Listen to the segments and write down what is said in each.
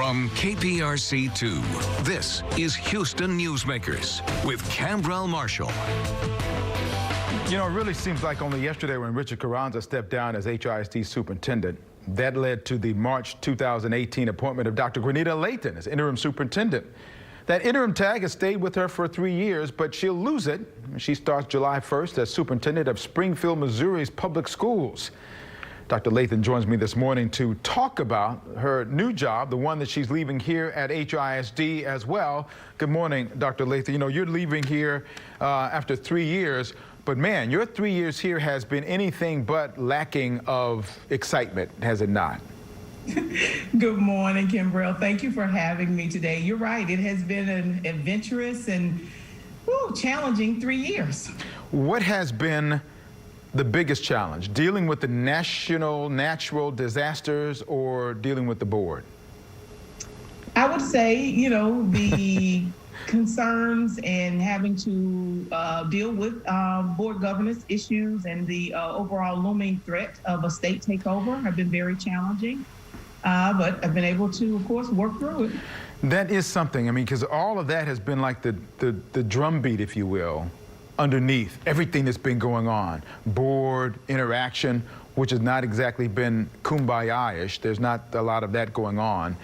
From KPRC2, this is Houston Newsmakers with Cambrell Marshall. You know, it really seems like only yesterday when Richard Carranza stepped down as HISD superintendent, that led to the March 2018 appointment of Dr. Grenita Lathan as interim superintendent. That interim tag has stayed with her for 3 years, but she'll lose it. She starts July 1st as superintendent of Springfield, Missouri's public schools. Dr. Lathan joins me this morning to talk about her new job, the one that she's leaving here at HISD as well. Good morning, Dr. Lathan. You know, you're leaving here after 3 years, but man, your 3 years here has been anything but lacking of excitement, has it not? Good morning, Cambrell. Thank you for having me today. You're right. It has been an adventurous and challenging 3 years. What has been the biggest challenge, dealing with the national natural disasters or dealing with the board? I would say, you know, the concerns and having to deal with board governance issues and the overall looming threat of a state takeover have been very challenging. But I've been able to, of course, work through it. That is something. I mean, because all of that has been like the drumbeat, if you will, underneath everything that's been going on. Board interaction, which has not exactly been kumbaya-ish. There's not a lot of that going on.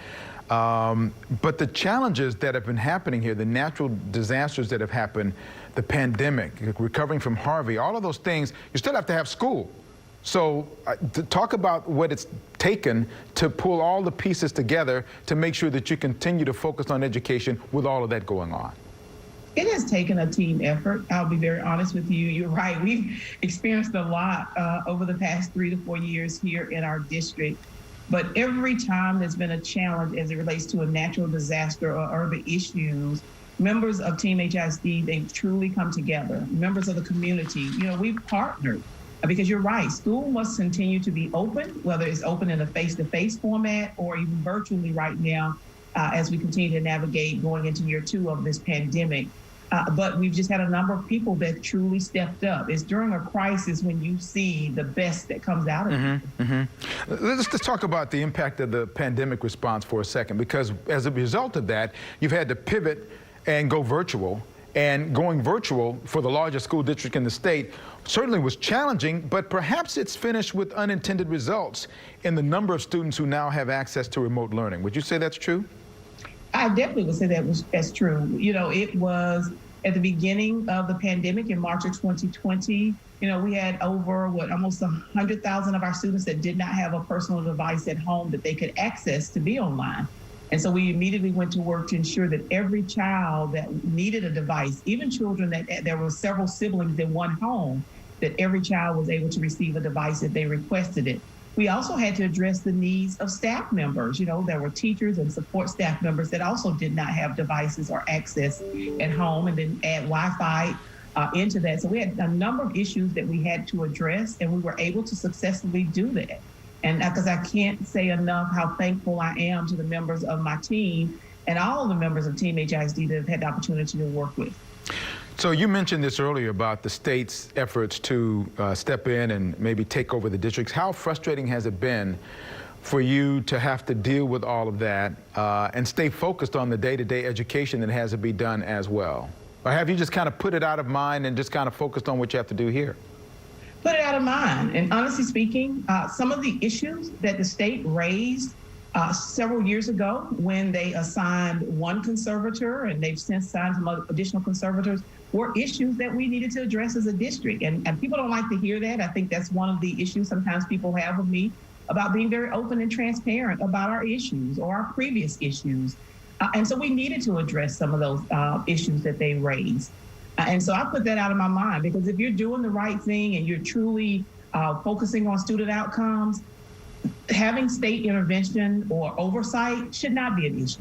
But the challenges that have been happening here, the natural disasters that have happened, the pandemic, recovering from Harvey, all of those things, you still have to have school. So to talk about what it's taken to pull all the pieces together to make sure that you continue to focus on education with all of that going on. It has taken a team effort. I'll be very honest with you. You're right. We've experienced a lot over the past 3 to 4 years here in our district. But every time there's been a challenge as it relates to a natural disaster or other issues, members of Team HISD, they truly come together. Members of the community, you know, we've partnered. Because you're right, school must continue to be open, whether it's open in a face-to-face format or even virtually right now as we continue to navigate going into year 2 of this pandemic. But we've just had a number of people that truly stepped up. It's during a crisis when you see the best that comes out of it. Let's just talk about the impact of the pandemic response for a second, because as a result of that, you've had to pivot and go virtual. And going virtual for the largest school district in the state certainly was challenging, but perhaps it's finished with unintended results in the number of students who now have access to remote learning. Would you say that's true? I definitely would say that's true. You know, it was at the beginning of the pandemic in March of 2020, you know, we had over, almost 100,000 of our students that did not have a personal device at home that they could access to be online. And so we immediately went to work to ensure that every child that needed a device, even children that there were several siblings in one home, that every child was able to receive a device if they requested it. We also had to address the needs of staff members. You know, there were teachers and support staff members that also did not have devices or access at home, and then add Wi-Fi into that. So we had a number of issues that we had to address, and we were able to successfully do that. And because I can't say enough how thankful I am to the members of my team and all of the members of Team HISD that have had the opportunity to work with. So you mentioned this earlier about the state's efforts to step in and maybe take over the districts. How frustrating has it been for you to have to deal with all of that and stay focused on the day-to-day education that has to be done as well? Or have you just kind of put it out of mind and just kind of focused on what you have to do here? Put it out of mind. And honestly speaking, some of the issues that the state raised several years ago when they assigned one conservator, and they've since signed some additional conservators, were issues that we needed to address as a district. And people don't like to hear that. I think that's one of the issues sometimes people have with me about being very open and transparent about our issues or our previous issues. And so we needed to address some of those issues that they raised. And so I put that out of my mind, because if you're doing the right thing and you're truly focusing on student outcomes, having state intervention or oversight should not be an issue.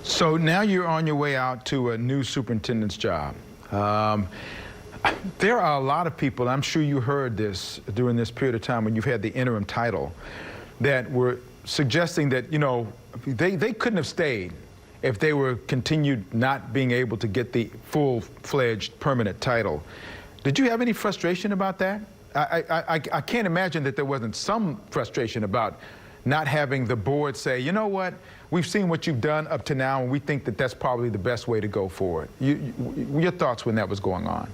So now you're on your way out to a new superintendent's job. There are a lot of people, I'm sure you heard this during this period of time when you've had the interim title, that were suggesting that, you know, they couldn't have stayed if they were continued not being able to get the full-fledged permanent title. Did you have any frustration about that? I can't imagine that there wasn't some frustration about not having the board say, you know what, we've seen what you've done up to now, and we think that that's probably the best way to go forward. Your thoughts when that was going on?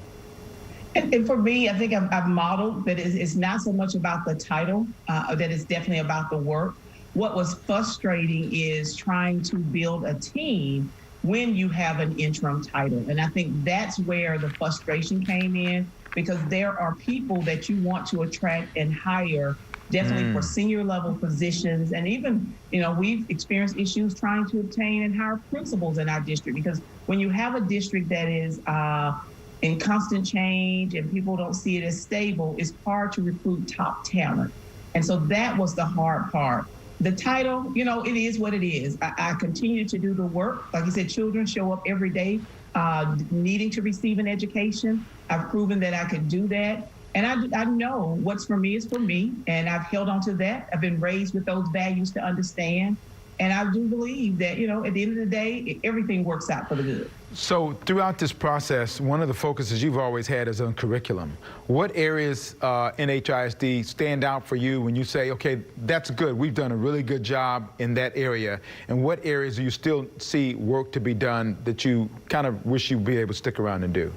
And for me, I think I've modeled that it's not so much about the title, that it's definitely about the work. What was frustrating is trying to build a team when you have an interim title. And I think that's where the frustration came in, because there are people that you want to attract and hire definitely for senior level positions. And even, we've experienced issues trying to obtain and hire principals in our district, because when you have a district that is in constant change and people don't see it as stable, it's hard to recruit top talent. And so that was the hard part. The title, it is what it is. I continue to do the work. Like you said, children show up every day needing to receive an education. I've proven that I can do that. And I know what's for me is for me. And I've held on to that. I've been raised with those values to understand. And I do believe that, at the end of the day, everything works out for the good. So throughout this process, one of the focuses you've always had is on curriculum. What areas in HISD stand out for you when you say, okay, that's good, we've done a really good job in that area? And what areas do you still see work to be done that you kind of wish you'd be able to stick around and do?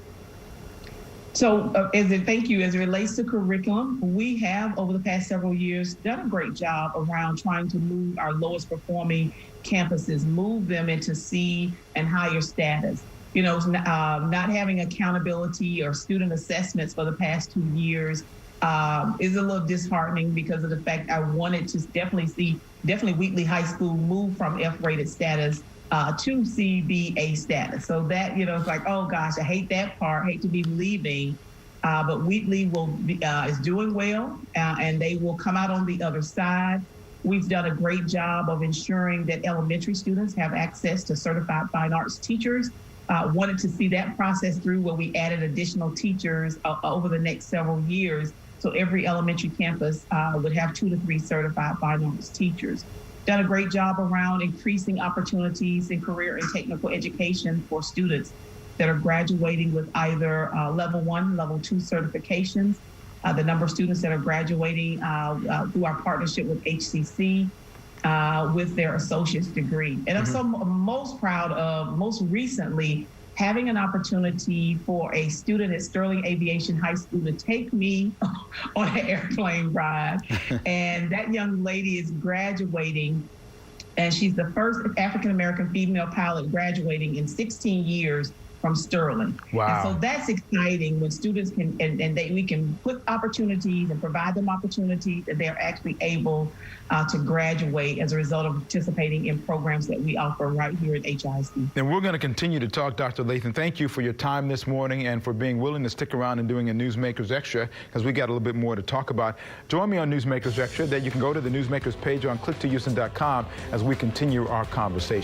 So thank you. As it relates to curriculum, we have over the past several years done a great job around trying to move our lowest performing campuses, move them into C and higher status. Not having accountability or student assessments for the past 2 years is a little disheartening, because of the fact I wanted to definitely see Wheatley High School move from F-rated status to CBA status. So that, it's like, oh gosh, I hate that part, hate to be leaving, but Wheatley is doing well, and they will come out on the other side. We've done a great job of ensuring that elementary students have access to certified fine arts teachers. Wanted to see that process through, where we added additional teachers over the next several years. So every elementary campus would have 2 to 3 certified fine arts teachers. Done a great job around increasing opportunities in career and technical education for students that are graduating with either level 1, level 2 certifications. The number of students that are graduating through our partnership with HCC with their associate's degree. And I'm so most proud of, most recently, having an opportunity for a student at Sterling Aviation High School to take me on an airplane ride. And that young lady is graduating, and she's the first African-American female pilot graduating in 16 years from Sterling. Wow. And so that's exciting when students can, we can put opportunities and provide them opportunities that they're actually able to graduate as a result of participating in programs that we offer right here at HISD. And we're going to continue to talk, Dr. Lathan. Thank you for your time this morning and for being willing to stick around and doing a Newsmakers Extra, because we got a little bit more to talk about. Join me on Newsmakers Extra. That you can go to the Newsmakers page on click2houston.com as we continue our conversation.